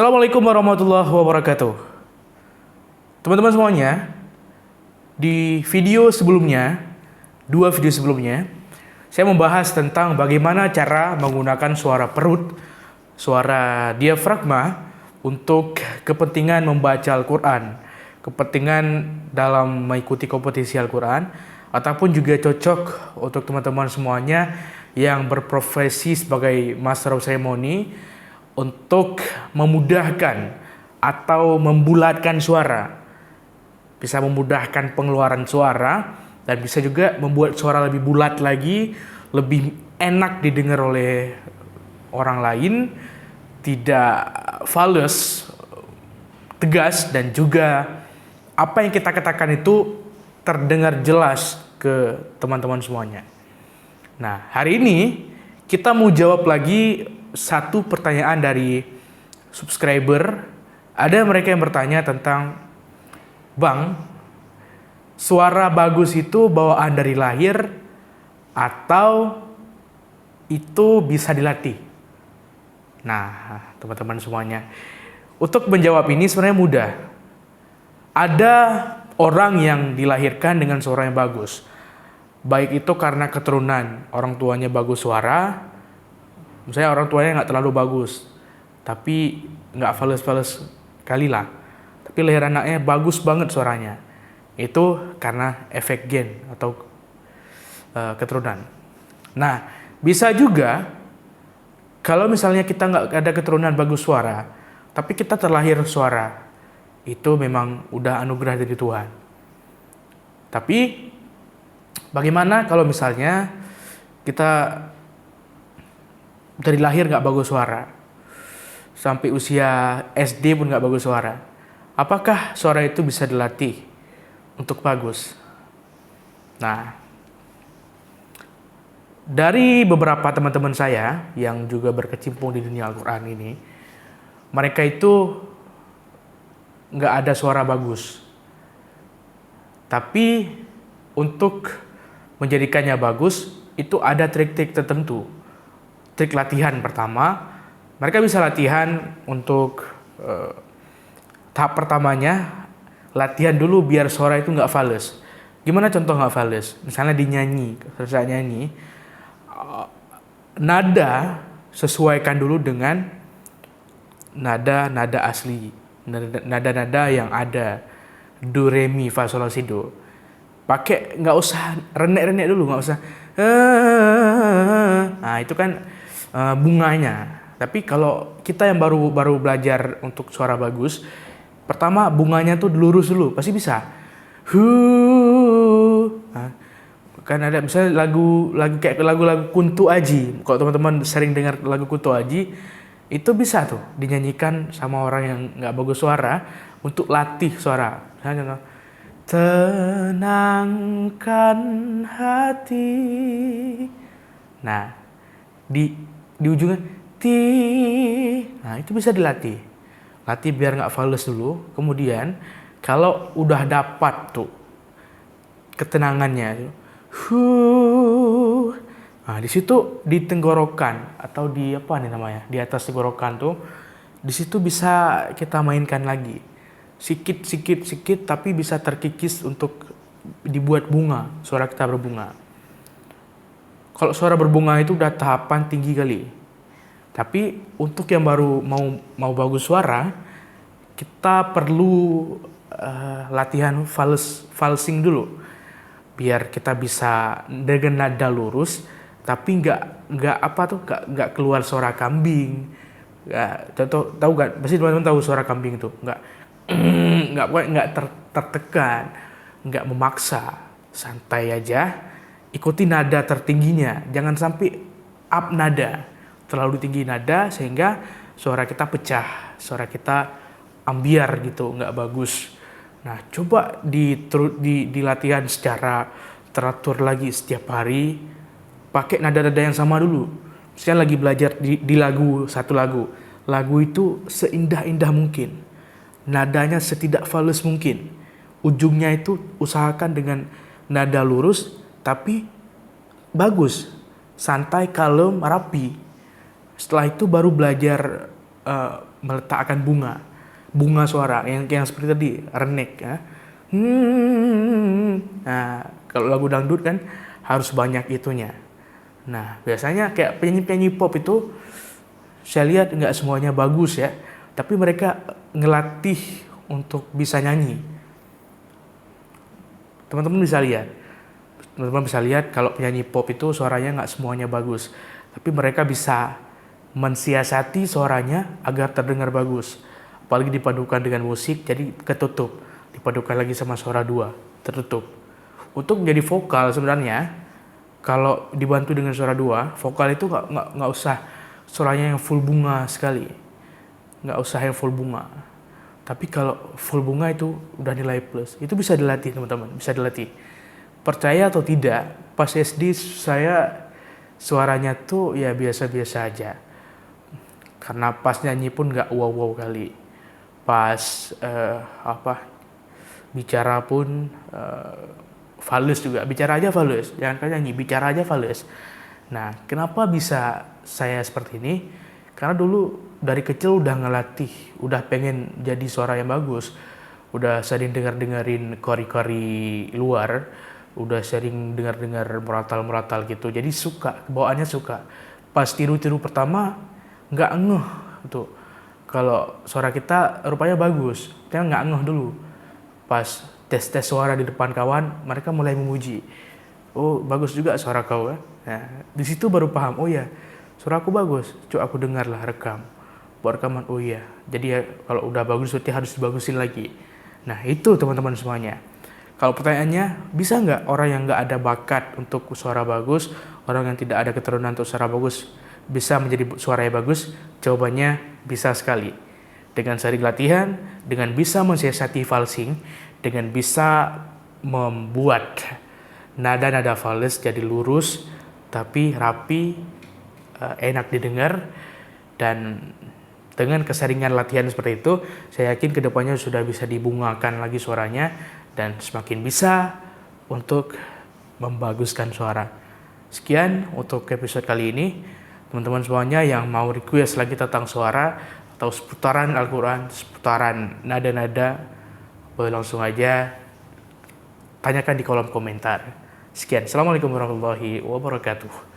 Assalamualaikum warahmatullahi wabarakatuh. Teman-teman semuanya, di dua video sebelumnya, saya membahas tentang bagaimana cara menggunakan suara perut, suara diafragma untuk kepentingan membaca Al-Quran, kepentingan dalam mengikuti kompetisi Al-Quran, ataupun juga cocok untuk teman-teman semuanya yang berprofesi sebagai Master of Ceremony untuk memudahkan atau membulatkan suara, bisa memudahkan pengeluaran suara dan bisa juga membuat suara lebih bulat lagi, lebih enak didengar oleh orang lain, tidak fals, tegas, dan juga apa yang kita katakan itu terdengar jelas ke teman-teman semuanya. Nah, hari ini kita mau jawab lagi satu pertanyaan dari subscriber. Ada mereka yang bertanya tentang, Bang, suara bagus itu bawaan dari lahir atau itu bisa dilatih? Nah, teman-teman semuanya, untuk menjawab ini sebenarnya mudah. Ada orang yang dilahirkan dengan suara yang bagus, baik itu karena keturunan orang tuanya bagus suara. Misalnya orang tuanya nggak terlalu bagus, tapi nggak fals-fals kali lah, tapi lahir anaknya bagus banget suaranya. Itu karena efek gen atau keturunan. Nah, bisa juga kalau misalnya kita nggak ada keturunan bagus suara, tapi kita terlahir suara, itu memang udah anugerah dari Tuhan. Tapi bagaimana kalau misalnya kita dari lahir nggak bagus suara, sampai usia SD pun nggak bagus suara? Apakah suara itu bisa dilatih untuk bagus? Nah, dari beberapa teman-teman saya yang juga berkecimpung di dunia Al-Quran ini, mereka itu nggak ada suara bagus. Tapi untuk menjadikannya bagus, itu ada trik-trik tertentu. Trik latihan pertama, mereka bisa latihan untuk tahap pertamanya, latihan dulu biar suara itu nggak fals. Gimana contoh nggak fals? Misalnya dinyanyi, saat nyanyi, nada sesuaikan dulu dengan nada-nada asli, nada-nada yang ada, do, re, mi, fa, sol, la, si, do. Pakai, nggak usah renek-renek dulu, nggak usah. Nah, itu kan bunganya. Tapi kalau kita yang baru belajar untuk suara bagus, pertama bunganya tuh lurus dulu, pasti bisa. Nah, kan ada misalnya lagu kayak lagu Kunto Aji. Kalau teman-teman sering dengar lagu Kunto Aji, itu bisa tuh dinyanyikan sama orang yang nggak bagus suara untuk latih suara. Misalnya contoh, tenangkan hati. Nah, di ujungnya nah itu bisa dilatih. Latih biar nggak fals dulu. Kemudian kalau udah dapat tuh ketenangannya, nah di situ di tenggorokan atau di apa nih namanya, di atas tenggorokan tuh, di situ bisa kita mainkan lagi. Sikit, tapi bisa terkikis untuk dibuat bunga, suara kita berbunga. Kalau suara berbunga itu udah tahapan tinggi kali. Tapi untuk yang baru mau bagus suara, kita perlu latihan falsing dulu, biar kita bisa dengan nada lurus, tapi nggak keluar suara kambing. Contoh, tahu kan? Pasti teman-teman tahu suara kambing itu. Nggak tertekan, nggak memaksa, santai aja. Ikuti nada tertingginya, jangan sampai up nada, terlalu tinggi nada sehingga suara kita pecah, suara kita ambiar gitu, nggak bagus. Nah, coba di latihan secara teratur lagi setiap hari, pakai nada-nada yang sama dulu. Misalnya lagi belajar di satu lagu itu seindah-indah mungkin, nadanya setidak fals mungkin, ujungnya itu usahakan dengan nada lurus tapi bagus, santai, kalem, rapi. Setelah itu baru belajar meletakkan bunga suara yang seperti tadi renek ya. Nah, kalau lagu dangdut kan harus banyak itunya. Nah, biasanya kayak penyanyi-penyanyi pop itu saya lihat nggak semuanya bagus ya, tapi mereka ngelatih untuk bisa nyanyi. Teman-teman bisa lihat kalau penyanyi pop itu suaranya nggak semuanya bagus, tapi mereka bisa mensiasati suaranya agar terdengar bagus. Apalagi dipadukan dengan musik, jadi ketutup. Dipadukan lagi sama suara dua, tertutup. Untuk menjadi vokal sebenarnya, kalau dibantu dengan suara dua, vokal itu nggak usah suaranya yang full bunga sekali, nggak usah yang full bunga. Tapi kalau full bunga itu udah nilai plus. Itu bisa dilatih teman-teman, bisa dilatih. Percaya atau tidak, pas SD saya suaranya tuh ya biasa-biasa aja. Karena pas nyanyi pun nggak wow-wow kali. Pas bicara pun fals juga. Bicara aja fals, jangan kan nyanyi, bicara aja fals. Nah, kenapa bisa saya seperti ini? Karena dulu dari kecil udah ngelatih, udah pengen jadi suara yang bagus. Udah sering dengerin kori-kori luar, udah sering dengar muratal gitu. Jadi suka, bawaannya suka. Pas tiru-tiru pertama nggak ngeh tuh. Kalau suara kita rupanya bagus, kita nggak ngeh dulu. Pas tes suara di depan kawan, mereka mulai memuji. Oh, bagus juga suara kau ya. Nah, di situ baru paham, oh ya, suara aku bagus. Coba aku dengarlah rekam. Buat rekaman, oh iya. Jadi ya, kalau udah bagus berarti harus dibagusin lagi. Nah, itu teman-teman semuanya. Kalau pertanyaannya, bisa nggak orang yang nggak ada bakat untuk suara bagus, orang yang tidak ada keturunan untuk suara bagus, bisa menjadi suara yang bagus? Jawabannya bisa sekali. Dengan sering latihan, dengan bisa mensiasati falsing, dengan bisa membuat nada-nada fals jadi lurus, tapi rapi, enak didengar, dan dengan keseringan latihan seperti itu, saya yakin kedepannya sudah bisa dibungakan lagi suaranya, dan semakin bisa untuk membaguskan suara. Sekian untuk episode kali ini. Teman-teman semuanya yang mau request lagi tentang suara atau seputaran Al-Quran, seputaran nada-nada, boleh langsung aja tanyakan di kolom komentar. Sekian, Assalamualaikum warahmatullahi wabarakatuh.